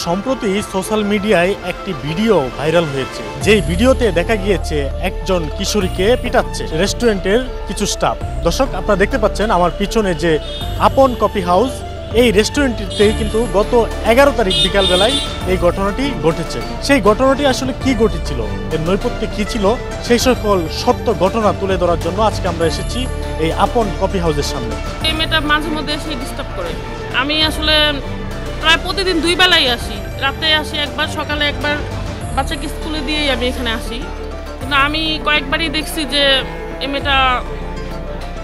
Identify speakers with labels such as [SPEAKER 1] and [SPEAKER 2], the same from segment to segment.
[SPEAKER 1] সম্প্রতি সোশ্যাল মিডিয়ায় একটি ভিডিও ভাইরাল হয়েছে, যেই ভিডিওতে দেখা গিয়েছে একজন কিশোরীকে পিটাচ্ছে রেস্টুরেন্টের কিছু স্টাফ। দর্শক, আপনারা দেখতে পাচ্ছেন আমার পিছনে যে আপন কফি হাউস, এই রেস্টুরেন্টটিতে কিন্তু গত 11 তারিখ বিকালবেলায় এই ঘটনাটি ঘটেছে। সেই ঘটনাটি আসলে কি ঘটেছিল, এর নৈপথ্যে কি ছিল, সেই সকল সত্য ঘটনা তুলে ধরার জন্য আজকে আমরা এসেছি এই আপন কফি হাউসের সামনে।
[SPEAKER 2] এই মেয়েটা মাঝে মধ্যে এসে ডিস্টার্ব করে। আমি আসলে প্রায় প্রতিদিন 2 বেলাই আসি, রাতে আসি একবার, সকালে একবার, বাচ্চাকে স্কুলে দিয়েই আমি এখানে আসি। কিন্তু আমি কয়েকবারই দেখছি যে এই মেয়েটা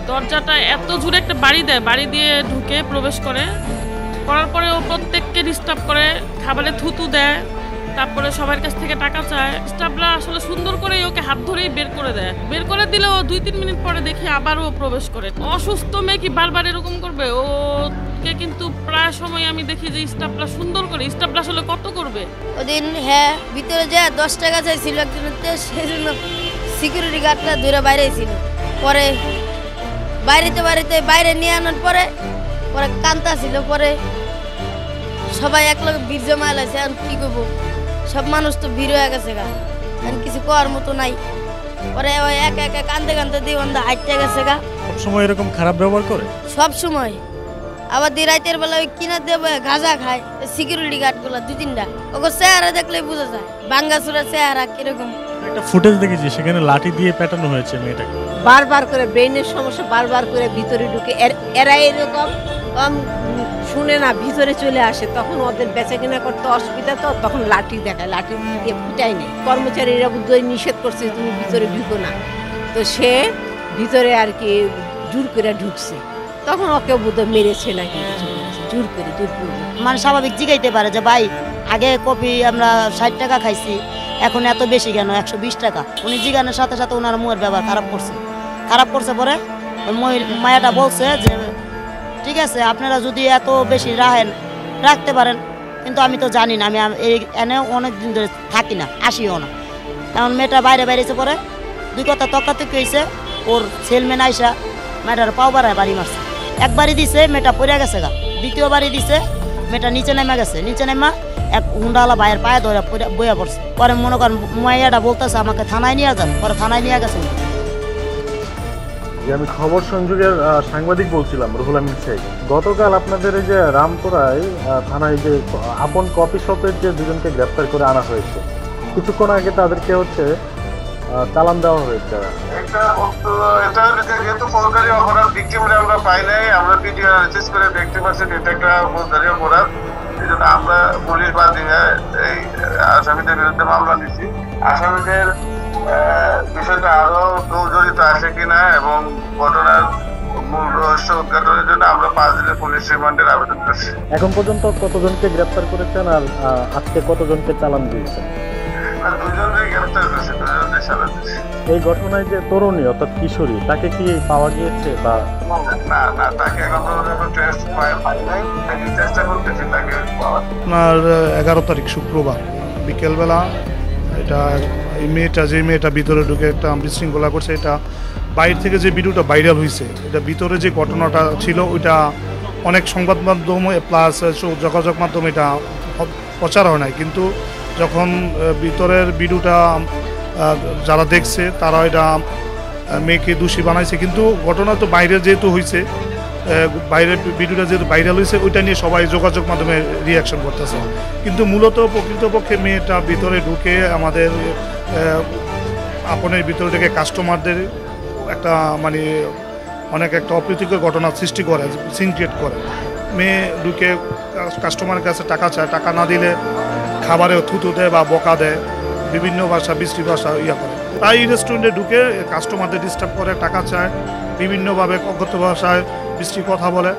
[SPEAKER 2] দরজাটা এত জোরে একটা বাড়ি দেয়, বাড়ি দিয়ে ঢুকে প্রবেশ করার পরে ও প্রত্যেককে ডিস্টার্ব করে, খাবারে থুতু দেয়, তারপরে সবার কাছ থেকে টাকা চায়। স্টাফরা আসলে সুন্দর করে ওকে হাত ধরেই বের করে দেয়। বের করে দিলেও 2-3 মিনিট পরে দেখি আবারও প্রবেশ করে। অসুস্থ মেয়ে কি বারবার এরকম করবে? ওকে কিন্তু প্রায় সময় আমি দেখি যে স্টাফরা সুন্দর করে, স্টাফরা আসলে কত করবে।
[SPEAKER 3] ওদিন ভিতরে যে 10 টাকা চাইছিল একজনের, সেই জন্য সিকিউরিটি গার্ডরা ধরে বাইরে ছিল। পরে বাইরে নিয়ে আনার পরে কান্তা ছিল। পরে সবাই এক লোক ভিড় জমা লাগছে। এখন কি করবো, সব মানুষ তো ভিড় হয়ে গেছে গা, এখন কিছু করার মতো নাই। পরে ওই একা একা কান্দতে দিয়ে বন্ধ হাঁটতে গেছে গা।
[SPEAKER 1] সবসময় এরকম খারাপ ব্যবহার করে?
[SPEAKER 3] সব সময়। আবার রাতের বেলা ওই কিনা দেবে গাঁজা খায় সিকিউরিটি গার্ড গুলা 2-3টা। ওকে চেহারা দেখলেই বোঝা যায় ভাঙ্গাচুরা চেহারা কিরকম।
[SPEAKER 1] একটা ফুটেজ দেখেছি, সেখানে লাঠি দিয়ে পেটানো হয়েছে মেয়েটাকে।
[SPEAKER 4] বারবার করে ব্রেনের সমস্যা, বারবার করে ভিতরে ঢুকে এরা এরকম শুনে না, ভিতরে চলে আসে। তখন ওদের বেচা কিনা করতে অসুবিধা, তো তখন লাঠি দেখায়, লাঠি দিয়ে ফুটাই নেই। কর্মচারীরা বুঝতে নিষেধ করছে তুমি ভিতরে ঢুকো না, তো সে ভিতরে আর কি জোর করে ঢুকছে। তখন ওকে বোধ মেরেছে নাকি জোর করে।
[SPEAKER 5] মানে স্বাভাবিক জিগাইতে পারে যে ভাই আগে কফি আমরা 60 টাকা খাইছি, এখন এত বেশি কেন 120 টাকা। উনি জিগানোর সাথে সাথে ওনার মুখের ব্যবহার খারাপ করছে। পরে মায়াটা বলছে যে ঠিক আছে, আপনারা যদি এত বেশি রাখতে পারেন, কিন্তু আমি তো জানি না, আমি এনে অনেক দিন ধরে থাকি না, আসিও না। এখন মেয়েটা বাইরেছে। পরে 2 কথা তক্কাতক্কি হয়েছে। ওর সেলম্যান আইসা মেয়েটার পাও বাড়ায় বাড়ি মারছে। একবারই দিছে, মেয়েটা পড়ে গেছে গা। দ্বিতীয়বারই দিছে, মেয়েটা নিচে নেমে গেছে। নিচে নেমা এক হুন্ডাওয়ালা ভাইয়ের পায়ে ধরে বইয়া পড়ছে। পরে মনে করেন মাইয়াটা বলতেছে আমাকে থানায় নিয়ে যান। পরে থানায় নিয়ে গেছে।
[SPEAKER 1] আমি খবর সংযোগের সাংবাদিক বলছিলাম, রুহুল আমিন শেখ। গতকাল আপনাদের এই যে রামপুরায় থানায় যে আপন কফি শপের যে 2জনকে গ্রেপ্তার করে আনা হয়েছে, কিছুক্ষণ আগে তাদেরকে চালান দেওয়া হয়েছে।
[SPEAKER 6] যেহেতু ফৌজদারি অপরাধ, ভিকটিমরা আমরা পাই নাই, আমরা ভিডিও রেজিস্ট করে দেখতে পাচ্ছি এটা একটা ফৌজদারি অপরাধ। এই জন্য আমরা পুলিশ বাদী এই আসামিদের বিরুদ্ধে মামলা দিচ্ছি। আসামিদের বিষয়টা আরো জড়িত আছে কিনা এবং ঘটনার মূল রহস্য উদ্ঘাটনের জন্য আমরা 5 দিনের পুলিশ রিমান্ডের আবেদন করছি।
[SPEAKER 1] এখন পর্যন্ত কতজনকে গ্রেপ্তার করেছেন আর আজকে কতজনকে চালান দিয়েছেন?
[SPEAKER 6] 2জনকে গ্রেপ্তার করেছে, 2জনকে চালান দিয়েছে।
[SPEAKER 1] এই ঘটনায় যে তরুণী অর্থাৎ কিশোরী, তাকে কি পাওয়া গিয়েছে? বা
[SPEAKER 6] না, তাকে এখন পর্যন্ত টেস্ট পাই নাই, চেষ্টা করতেছি তাকে পাওয়ার।
[SPEAKER 7] আপনার 11 তারিখ শুক্রবার বিকেলবেলা এটা এই মেয়েটা ভিতরে ঢুকে একটা বিশৃঙ্খলা করছে। এটা বাইরে থেকে যে ভিডিওটা ভাইরাল হয়েছে, এটা ভিতরে যে ঘটনাটা ছিল ওইটা অনেক সংবাদ মাধ্যম প্লাস যোগাযোগ মাধ্যম এটা প্রচার হয় নাই। কিন্তু যখন ভিতরের ভিডিওটা যারা দেখছে তারা এটা মেয়েকে দোষী বানাইছে। কিন্তু ঘটনা তো বাইরে যেহেতু হয়েছে, বাইরের ভিডিওটা যেহেতু ভাইরাল হয়েছে, ওইটা নিয়ে সবাই যোগাযোগ মাধ্যমে রিয়াকশন করতেছে। কিন্তু মূলত প্রকৃতপক্ষে মেয়েটা ভিতরে ঢুকে আমাদের আপনের ভিতরে ঢুকে কাস্টমারদের একটা মানে অনেক একটা অপ্রীতিকর ঘটনা সৃষ্টি করে, সিন ক্রিয়েট করে। মেয়ে ঢুকে কাস্টমারের কাছে টাকা চায়, টাকা না দিলে খাবারে থুতু দেয় বা বকা দেয়, বিভিন্ন ভাষা বিশ্রী ভাষা করে। তাই রেস্টুরেন্টে ঢুকে কাস্টমারদের ডিস্টার্ব করে, টাকা চায়, বিভিন্নভাবে অজ্ঞাত ভাষায় বিশ্রী কথা বলে।